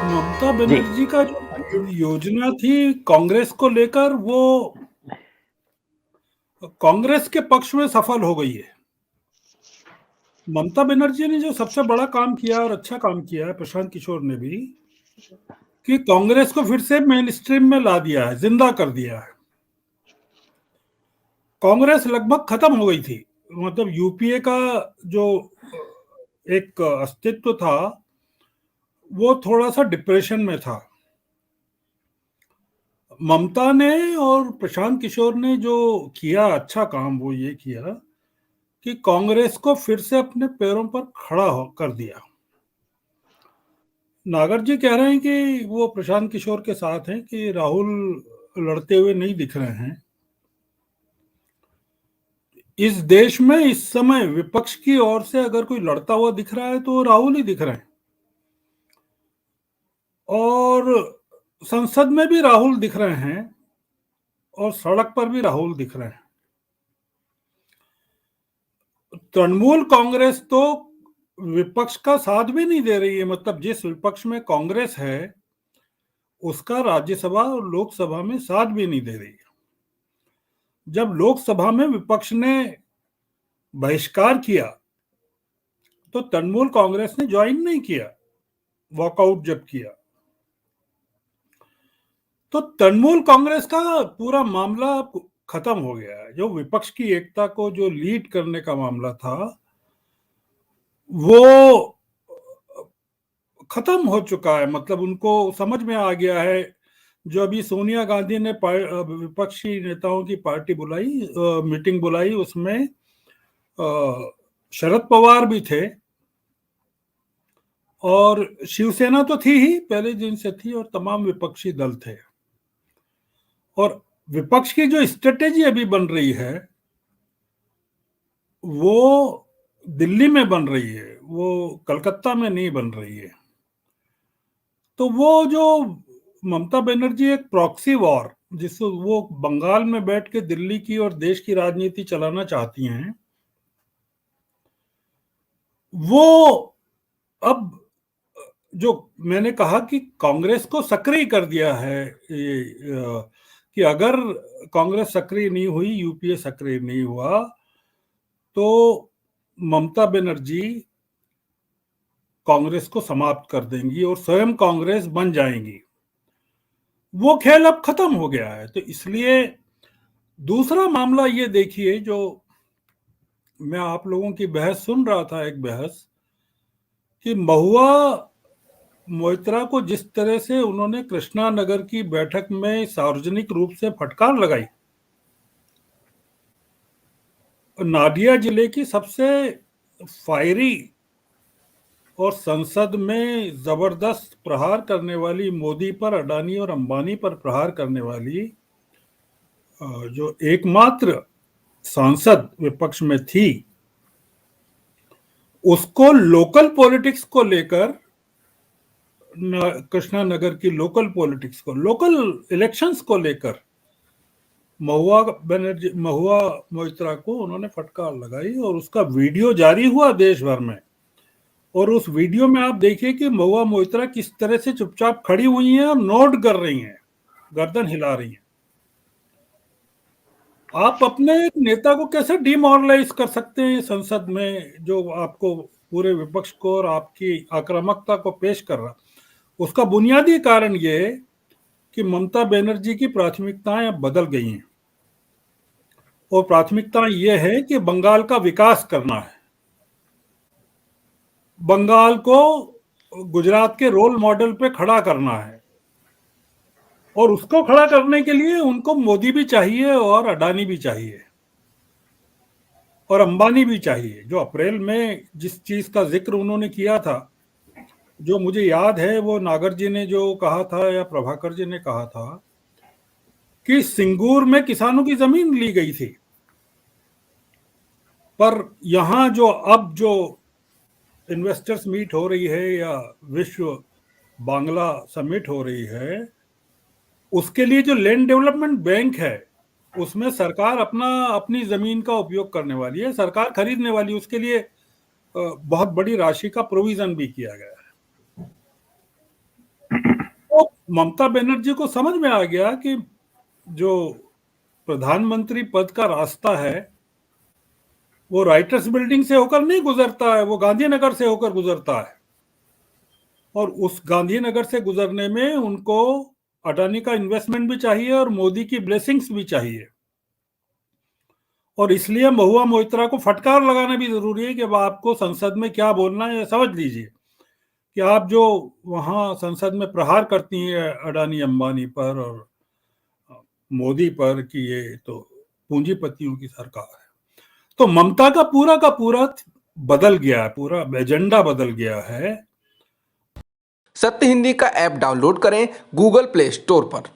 ममता जी। बनर्जी का जो योजना थी कांग्रेस को लेकर, वो कांग्रेस के पक्ष में सफल हो गई है। ममता बनर्जी ने जो सबसे बड़ा काम किया और अच्छा काम किया है, प्रशांत किशोर ने भी, कि कांग्रेस को फिर से मेन स्ट्रीम में ला दिया है, जिंदा कर दिया है। कांग्रेस लगभग खत्म हो गई थी। मतलब यूपीए का जो एक अस्तित्व था, वो थोड़ा सा डिप्रेशन में था। ममता ने और प्रशांत किशोर ने जो किया अच्छा काम, वो ये किया कि कांग्रेस को फिर से अपने पैरों पर खड़ा कर दिया। नागर जी कह रहे हैं कि वो प्रशांत किशोर के साथ हैं, कि राहुल लड़ते हुए नहीं दिख रहे हैं। इस देश में इस समय विपक्ष की ओर से अगर कोई लड़ता हुआ दिख रहा है तो वो राहुल ही दिख रहे हैं। और संसद में भी राहुल दिख रहे हैं और सड़क पर भी राहुल दिख रहे हैं। तृणमूल कांग्रेस तो विपक्ष का साथ भी नहीं दे रही है। मतलब जिस विपक्ष में कांग्रेस है, उसका राज्यसभा और लोकसभा में साथ भी नहीं दे रही है। जब लोकसभा में विपक्ष ने बहिष्कार किया तो तृणमूल कांग्रेस ने ज्वाइन नहीं किया, वॉकआउट जब किया। तो तृणमूल कांग्रेस का पूरा मामला खत्म हो गया है। जो विपक्ष की एकता को जो लीड करने का मामला था, वो खत्म हो चुका है। मतलब उनको समझ में आ गया है। जो अभी सोनिया गांधी ने विपक्षी नेताओं की पार्टी बुलाई, मीटिंग बुलाई, उसमें शरद पवार भी थे और शिवसेना तो थी ही, पहले दिन से थी, और तमाम विपक्षी दल थे। और विपक्ष की जो स्ट्रेटेजी अभी बन रही है, वो दिल्ली में बन रही है, वो कलकत्ता में नहीं बन रही है। तो वो जो ममता बनर्जी एक प्रॉक्सी वॉर, जिसको वो बंगाल में बैठ के दिल्ली की और देश की राजनीति चलाना चाहती हैं, वो अब जो मैंने कहा कि कांग्रेस को सक्रिय कर दिया है, कि अगर कांग्रेस सक्रिय नहीं हुई, यूपीए सक्रिय नहीं हुआ, तो ममता बनर्जी कांग्रेस को समाप्त कर देंगी और स्वयं कांग्रेस बन जाएंगी। वो खेल अब खत्म हो गया है। तो इसलिए दूसरा मामला ये देखिए, जो मैं आप लोगों की बहस सुन रहा था, एक बहस कि महुआ मोइत्रा को जिस तरह से उन्होंने कृष्णा नगर की बैठक में सार्वजनिक रूप से फटकार लगाई, नादिया जिले की सबसे फायरी और संसद में जबरदस्त प्रहार करने वाली, मोदी पर, अडानी और अंबानी पर प्रहार करने वाली जो एकमात्र सांसद विपक्ष में थी, उसको लोकल पॉलिटिक्स को लेकर, कृष्णा नगर की लोकल पॉलिटिक्स को, लोकल इलेक्शंस को लेकर महुआ मोइत्रा को उन्होंने फटकार लगाई और उसका वीडियो जारी हुआ देश भर में। और उस वीडियो में आप देखिए कि महुआ मोइत्रा किस तरह से चुपचाप खड़ी हुई हैं और नोट कर रही हैं, गर्दन हिला रही हैं। आप अपने एक नेता को कैसे डिमोरलाइज कर सकते हैं संसद में, जो आपको पूरे विपक्ष को और आपकी आक्रामकता को पेश कर रहा? उसका बुनियादी कारण ये है कि ममता बनर्जी की प्राथमिकताएं अब बदल गई हैं। और प्राथमिकता ये है कि बंगाल का विकास करना है, बंगाल को गुजरात के रोल मॉडल पे खड़ा करना है। और उसको खड़ा करने के लिए उनको मोदी भी चाहिए और अडानी भी चाहिए और अंबानी भी चाहिए। जो अप्रैल में जिस चीज का जिक्र उन्होंने किया था, जो मुझे याद है, वो नागर जी ने जो कहा था या प्रभाकर जी ने कहा था कि सिंगूर में किसानों की जमीन ली गई थी, पर यहां जो इन्वेस्टर्स मीट हो रही है या विश्व बांग्ला समिट हो रही है, उसके लिए जो लैंड डेवलपमेंट बैंक है, उसमें सरकार अपनी जमीन का उपयोग करने वाली है, सरकार खरीदने वाली है। उसके लिए बहुत बड़ी राशि का प्रोविजन भी किया गया है। ममता बनर्जी को समझ में आ गया कि जो प्रधानमंत्री पद का रास्ता है वो राइटर्स बिल्डिंग से होकर नहीं गुजरता है, वो गांधीनगर से होकर गुजरता है। और उस गांधीनगर से गुजरने में उनको अडानी का इन्वेस्टमेंट भी चाहिए और मोदी की ब्लेसिंग्स भी चाहिए। और इसलिए महुआ मोइत्रा को फटकार लगाना भी जरूरी है कि अब आपको संसद में क्या बोलना है, समझ लीजिए कि आप जो वहां संसद में प्रहार करती हैं अडानी अंबानी पर और मोदी पर कि ये तो पूंजीपतियों की सरकार है। तो ममता का पूरा बदल गया है, पूरा एजेंडा बदल गया है। सत्य हिंदी का ऐप डाउनलोड करें गूगल प्ले स्टोर पर।